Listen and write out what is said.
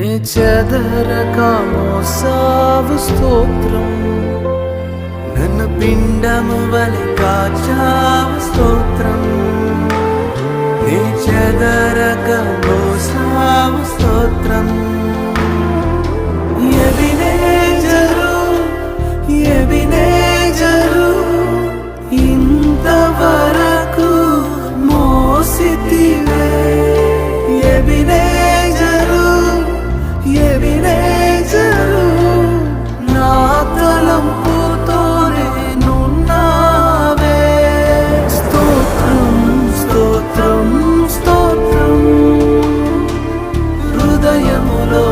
చెదరక మోసావు స్తోత్రం, నన్ను పిండము వలె కాచావు స్తోత్రం. చెదరక మోసావు స్తోత్రం. ఎబినేజరు ఎబినేజరు ఇంతవరకు మోసితివే. ఎబినేజరు ఎబినేజరు నా తలంపుతోనే నున్నావే. స్తోత్రం స్తోత్రం స్తోత్రం హృదయములో